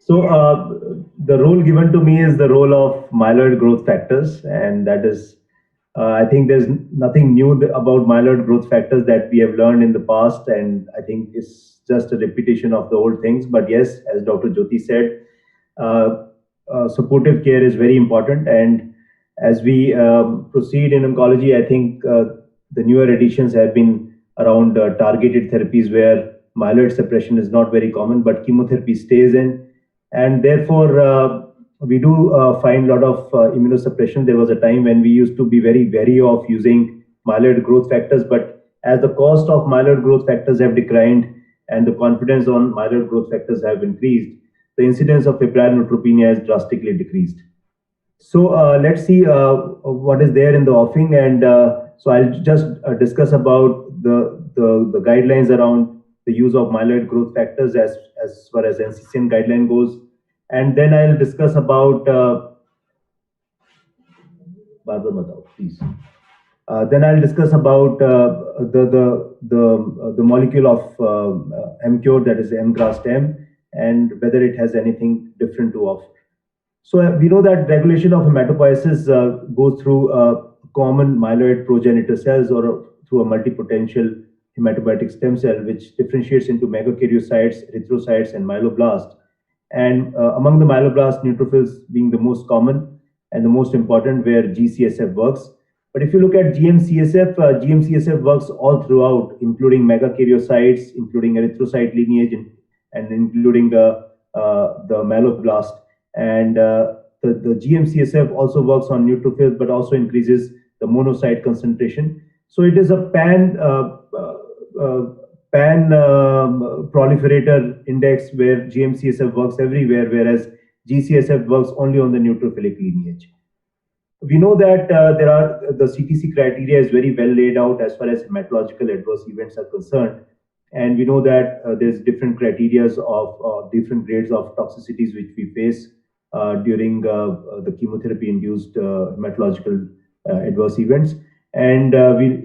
The role given to me is the role of myeloid growth factors, and that is, I think there's nothing new about myeloid growth factors that we have learned in the past, and I think it's just a repetition of the old things. But yes, as Dr. Jyoti said, uh, supportive care is very important, and as we proceed in oncology, I think the newer additions have been around targeted therapies where myeloid suppression is not very common, but chemotherapy stays in, and therefore we do find a lot of immunosuppression. There was a time when we used to be very wary of using myeloid growth factors, but as the cost of myeloid growth factors have declined and the confidence on myeloid growth factors have increased, the incidence of febrile neutropenia has drastically decreased. So let's see what is there in the offing, and so I'll just discuss about the guidelines around the use of myeloid growth factors as far as NCCN guideline goes, and then I'll discuss about Barbara Matao, please. Then I'll discuss about the molecule of MCure, that is MGRAST-M, and whether it has anything different to offer. So we know that regulation of hematopoiesis goes through common myeloid progenitor cells or through a multipotential hematopoietic stem cell, which differentiates into megakaryocytes, erythrocytes, and myeloblasts. And among the myeloblasts, neutrophils being the most common and the most important, where GCSF works. But if you look at GM-CSF works all throughout, including megakaryocytes, including erythrocyte lineage, and including the myeloblast. And the GM-CSF also works on neutrophils, but also increases the monocyte concentration. So it is a pan proliferator index where GM-CSF works everywhere, whereas GCSF works only on the neutrophilic lineage. We know that the CTC criteria is very well laid out as far as hematological adverse events are concerned, and we know that there's different criteria of different grades of toxicities which we face during the chemotherapy-induced hematological adverse events, and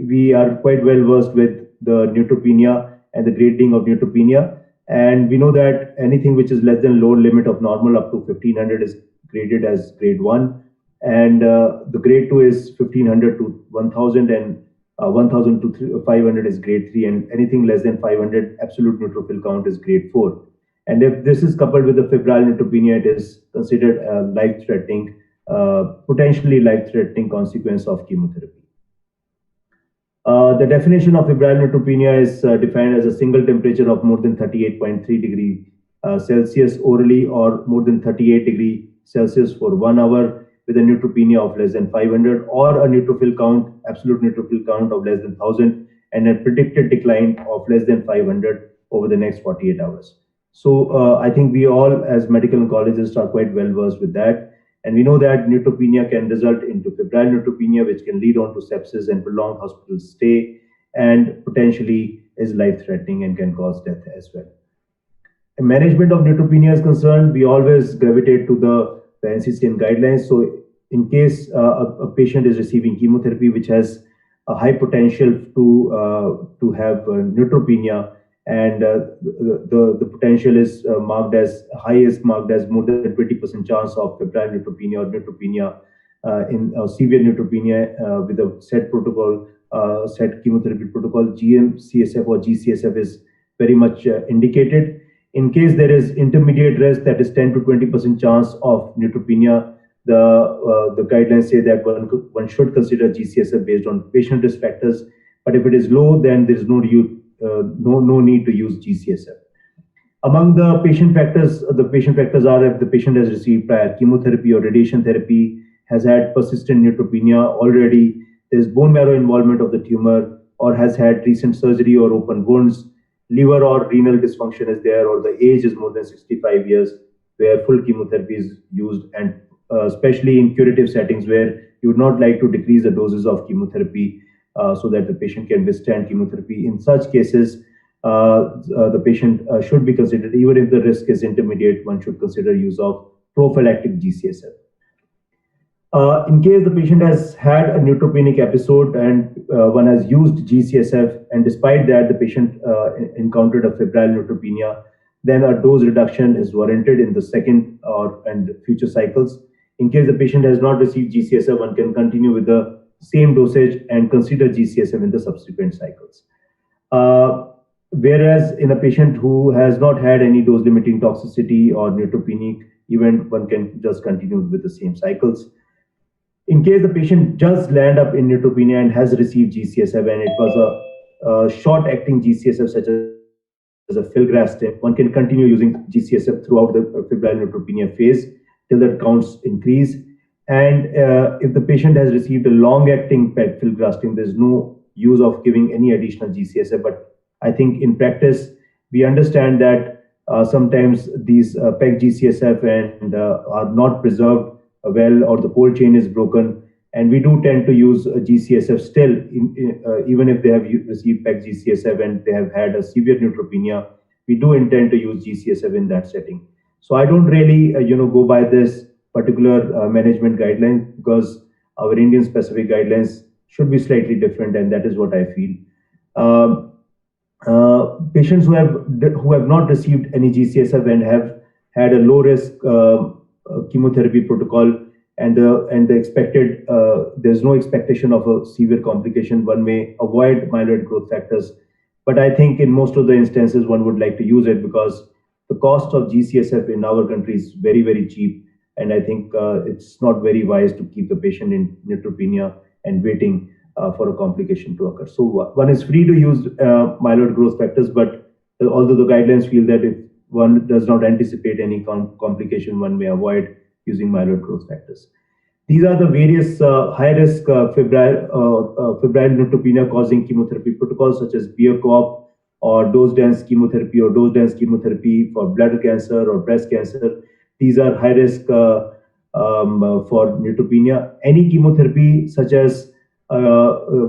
we are quite well versed with the neutropenia and the grading of neutropenia, and we know that anything which is less than lower limit of normal up to 1500 is graded as grade 1, and the grade 2 is 1500 to 1000, and 1000 to 500 is grade 3, and anything less than 500 absolute neutrophil count is grade 4. And if this is coupled with the febrile neutropenia, it is considered a life-threatening, potentially life-threatening consequence of chemotherapy. The definition of febrile neutropenia is defined as a single temperature of more than 38.3 degree Celsius orally, or more than 38 degree Celsius for 1 hour, with a neutropenia of less than 500, or a neutrophil count, absolute neutrophil count of less than 1000, and a predicted decline of less than 500 over the next 48 hours. So I think we all, as medical oncologists, are quite well versed with that. And we know that neutropenia can result into febrile neutropenia, which can lead on to sepsis and prolonged hospital stay, and potentially is life-threatening and can cause death as well. And management of neutropenia is concerned, we always gravitate to the NCCN guidelines. So in case a patient is receiving chemotherapy which has a high potential to have neutropenia, and the potential is marked as marked as more than 20% chance of febrile neutropenia or neutropenia in severe neutropenia with a set protocol, set chemotherapy protocol. GM-CSF or GCSF is very much indicated. In case there is intermediate risk, that is 10 to 20% chance of neutropenia, the guidelines say that one should consider GCSF based on patient risk factors. But if it is low, then there is no need to use GCSF. Among the patient factors are if the patient has received prior chemotherapy or radiation therapy, has had persistent neutropenia already, there's bone marrow involvement of the tumor, or has had recent surgery or open wounds, liver or renal dysfunction is there, or the age is more than 65 years, where full chemotherapy is used, and especially in curative settings where you would not like to decrease the doses of chemotherapy so that the patient can withstand chemotherapy. In such cases, the patient should be considered, even if the risk is intermediate, one should consider use of prophylactic GCSF. In case the patient has had a neutropenic episode and one has used GCSF, and despite that the patient encountered a febrile neutropenia, then a dose reduction is warranted in the second or and future cycles. In case the patient has not received GCSF, one can continue with the same dosage and consider GCSF in the subsequent cycles. Uh, Whereas in a patient who has not had any dose limiting toxicity or neutropenic event, one can just continue with the same cycles. In case the patient does land up in neutropenia and has received GCSF and it was a short acting GCSF such as a filgrastim, one can continue using GCSF throughout the febrile neutropenia phase till the counts increase. And if the patient has received a long acting filgrastim, there's no use of giving any additional GCSF. But I think in practice, we understand that sometimes these PEG GCSF and are not preserved well, or the cold chain is broken. And we do tend to use GCSF still, even if they have received PEG GCSF and they have had a severe neutropenia. We do intend to use GCSF in that setting. So I don't really, go by this particular management guidelines, because our Indian specific guidelines should be slightly different, and that is what I feel. Um, Patients who have not received any GCSF and have had a low risk chemotherapy protocol, and the expected there's no expectation of a severe complication, one may avoid myeloid growth factors. But I think in most of the instances one would like to use it, because the cost of GCSF in our country is very, very cheap, and I think it's not very wise to keep the patient in neutropenia and waiting for a complication to occur. So one is free to use myeloid growth factors, but although the guidelines feel that if one does not anticipate any complication, one may avoid using myeloid growth factors. These are the various high-risk febrile neutropenia causing chemotherapy protocols, such as BEACOP or dose-dense chemotherapy, or dose-dense chemotherapy for bladder cancer or breast cancer. These are high risk for neutropenia. Any chemotherapy, such as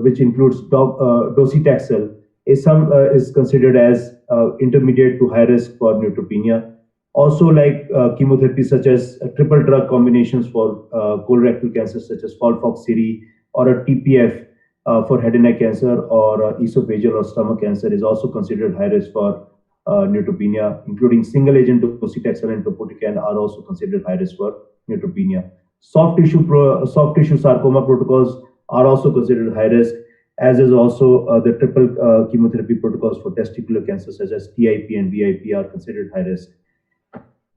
which includes docetaxel, is considered as intermediate to high risk for neutropenia. Also, like chemotherapy such as triple drug combinations for colorectal cancer, such as FOLFOXIRI, or a TPF for head and neck cancer, or esophageal or stomach cancer, is also considered high risk for neutropenia, including single agent docetaxel and topotecan are also considered high risk for neutropenia. Soft tissue sarcoma protocols are also considered high risk, as is also the triple chemotherapy protocols for testicular cancer, such as TIP and VIP, are considered high risk.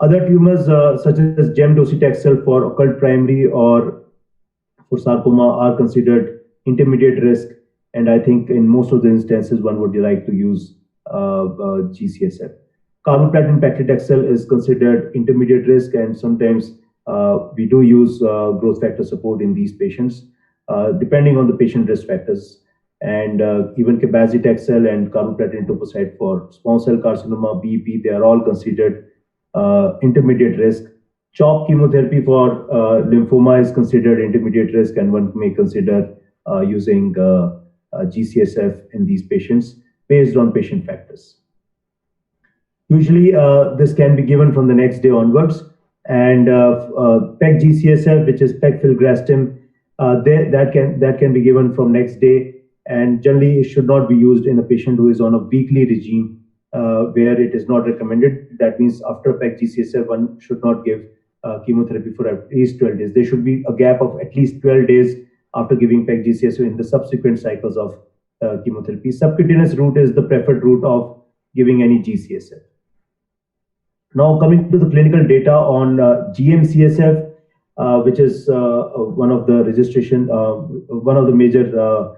Other tumors, such as gemdocetaxel for occult primary or for sarcoma, are considered intermediate risk, and I think in most of the instances one would like to use GCSF. Carboplatin paclitaxel is considered intermediate risk, and sometimes we do use growth factor support in these patients, depending on the patient risk factors. And even cabazitaxel and carboplatin etoposide for small cell carcinoma, BEP, they are all considered intermediate risk. CHOP chemotherapy for lymphoma is considered intermediate risk, and one may consider using GCSF in these patients based on patient factors. Usually, this can be given from the next day onwards, and PEG GCSF, which is pegfilgrastim, that can be given from next day, and generally it should not be used in a patient who is on a weekly regime, where it is not recommended. That means after PEG GCSF, one should not give chemotherapy for at least 12 days. There should be a gap of at least 12 days after giving PEG GCSF in the subsequent cycles of chemotherapy. Subcutaneous route is the preferred route of giving any GCSF. Now, coming to the clinical data on GM-CSF, which is one of the registration, one of the major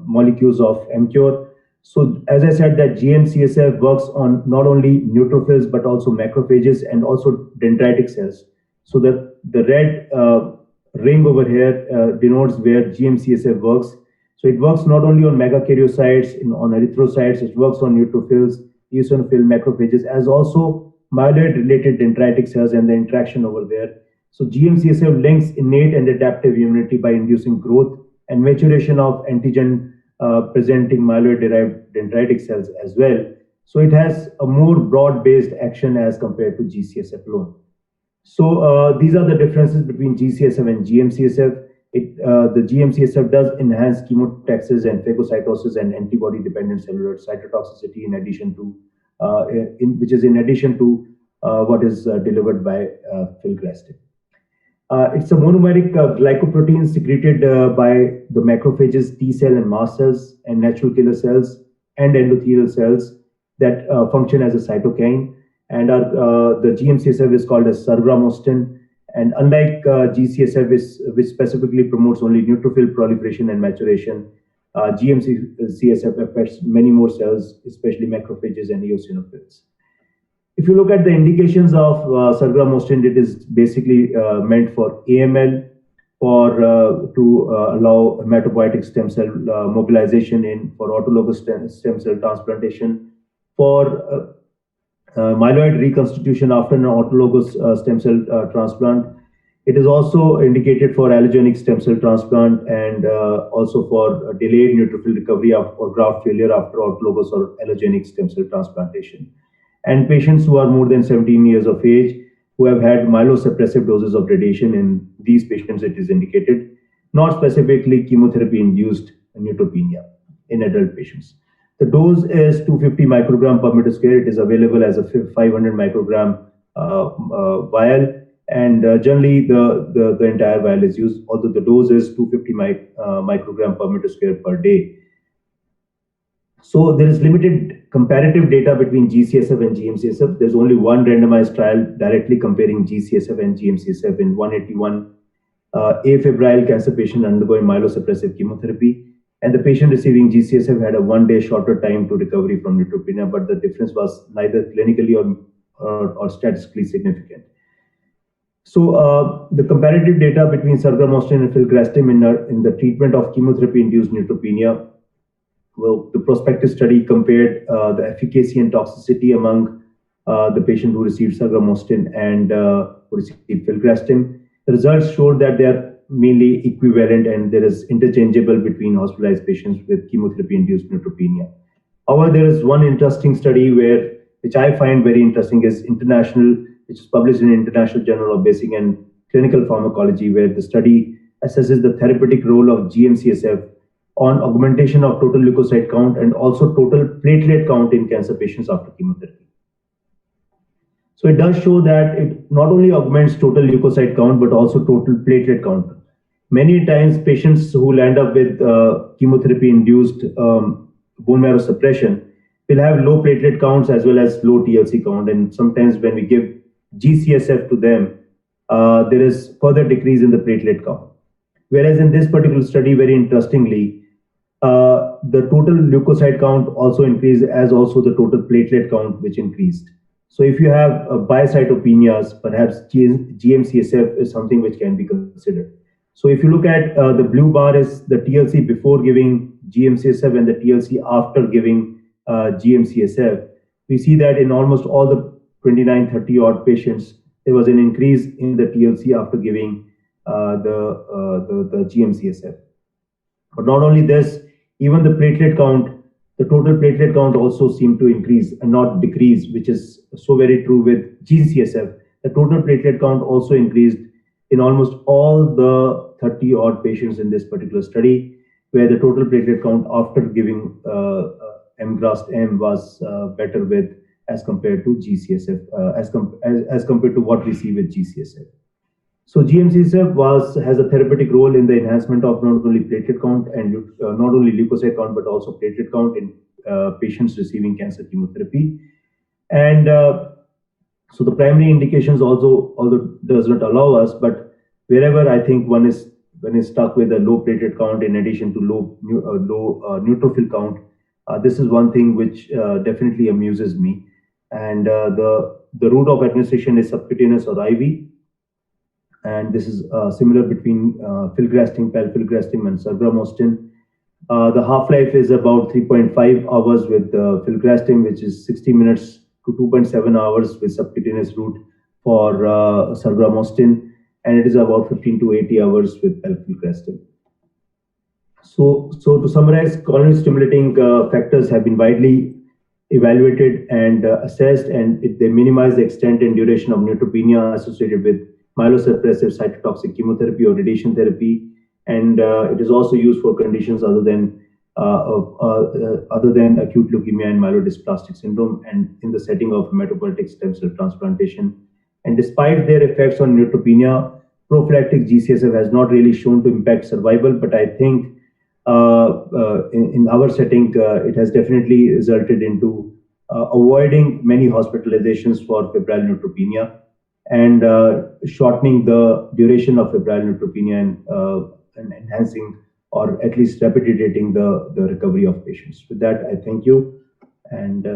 molecules of MCure. So, as I said, that GM-CSF works on not only neutrophils but also macrophages and also dendritic cells. So the red ring over here denotes where GM-CSF works. So it works not only on megakaryocytes, on erythrocytes, it works on neutrophils, eosinophil macrophages, as also myeloid-related dendritic cells and the interaction over there. So GM-CSF links innate and adaptive immunity by inducing growth and maturation of antigen presenting myeloid-derived dendritic cells as well. So it has a more broad-based action as compared to GCSF alone. So these are the differences between GCSF and GM-CSF. The GM-CSF does enhance chemotaxis and phagocytosis and antibody-dependent cellular cytotoxicity, in addition to which is in addition to what is delivered by filgrastim. It's a monomeric glycoprotein secreted by the macrophages, T cell and mast cells, and natural killer cells and endothelial cells that function as a cytokine. And the GM-CSF is called as sargramostin. And unlike G-CSF, which specifically promotes only neutrophil proliferation and maturation, GM-CSF affects many more cells, especially macrophages and eosinophils. If you look at the indications of sargramostin, it is basically meant for AML, to allow hematopoietic stem cell mobilization for autologous stem cell transplantation, for myeloid reconstitution after an autologous stem cell transplant. It is also indicated for allogenic stem cell transplant and also for delayed neutrophil recovery or graft failure after autologous or allogenic stem cell transplantation. And patients who are more than 17 years of age who have had myelosuppressive doses of radiation, in these patients it is indicated, not specifically chemotherapy-induced neutropenia in adult patients. The dose is 250 microgram per meter square. It is available as a 500 microgram vial, and generally the entire vial is used, although the dose is 250 microgram per meter square per day. So there is limited comparative data between G-CSF and GM-CSF. There's only one randomized trial directly comparing G-CSF and GM-CSF in 181 afebrile cancer patient undergoing myelosuppressive chemotherapy. And the patient receiving G-CSF had a 1 day shorter time to recovery from neutropenia, but the difference was neither clinically or statistically significant. So the comparative data between sargramostin and filgrastim in the treatment of chemotherapy-induced neutropenia. Well, the prospective study compared the efficacy and toxicity among the patient who received sargramostin and who received filgrastim. The results showed that they are mainly equivalent and there is interchangeable between hospitalized patients with chemotherapy-induced neutropenia. However, there is one interesting study which I find very interesting, is which is published in International Journal of Basic and Clinical Pharmacology, where the study assesses the therapeutic role of GM-CSF on augmentation of total leukocyte count and also total platelet count in cancer patients after chemotherapy. So it does show that it not only augments total leukocyte count, but also total platelet count. Many times patients who land up with chemotherapy-induced bone marrow suppression will have low platelet counts as well as low TLC count. And sometimes when we give G-CSF to them, there is further decrease in the platelet count. Whereas in this particular study, very interestingly, the total leukocyte count also increased, as also the total platelet count, which increased. So if you have biocytopenias, perhaps GM-CSF is something which can be considered. So if you look at the blue bar is the TLC before giving GM-CSF and the TLC after giving GM-CSF, we see that in almost all the 29, 30 odd patients, there was an increase in the TLC after giving the GM-CSF. But not only this, even the platelet count, the total platelet count also seemed to increase and not decrease, which is so very true with G-CSF. The total platelet count also increased in almost all the 30 odd patients in this particular study, where the total platelet count after giving MGRAST-M was better with as compared to G-CSF, as compared to what we see with G-CSF. So GM-CSF has a therapeutic role in the enhancement of not only platelet count and not only leukocyte count, but also platelet count in patients receiving cancer chemotherapy. And so the primary indications also, although does not allow us, but wherever I think one is stuck with a low platelet count in addition to low neutrophil count, this is one thing which definitely amuses me. And the route of administration is subcutaneous or IV. And this is similar between filgrastim, paclitaxel, and sargramostin. The half-life is about 3.5 hours with filgrastim, which is 60 minutes to 2.7 hours with subcutaneous route for sargramostin, and it is about 15 to 80 hours with paclitaxel. So to summarize, colony-stimulating factors have been widely evaluated and assessed, and they minimize the extent and duration of neutropenia associated with myelosuppressive cytotoxic chemotherapy or radiation therapy, and it is also used for conditions other than other than acute leukemia and myelodysplastic syndrome, and in the setting of hematopoietic stem cell transplantation. And despite their effects on neutropenia, prophylactic GCSF has not really shown to impact survival, but I think in our setting, it has definitely resulted into avoiding many hospitalizations for febrile neutropenia and shortening the duration of febrile neutropenia and enhancing or at least rapiditating the recovery of patients. With that, I thank you and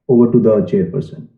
over to the chairperson.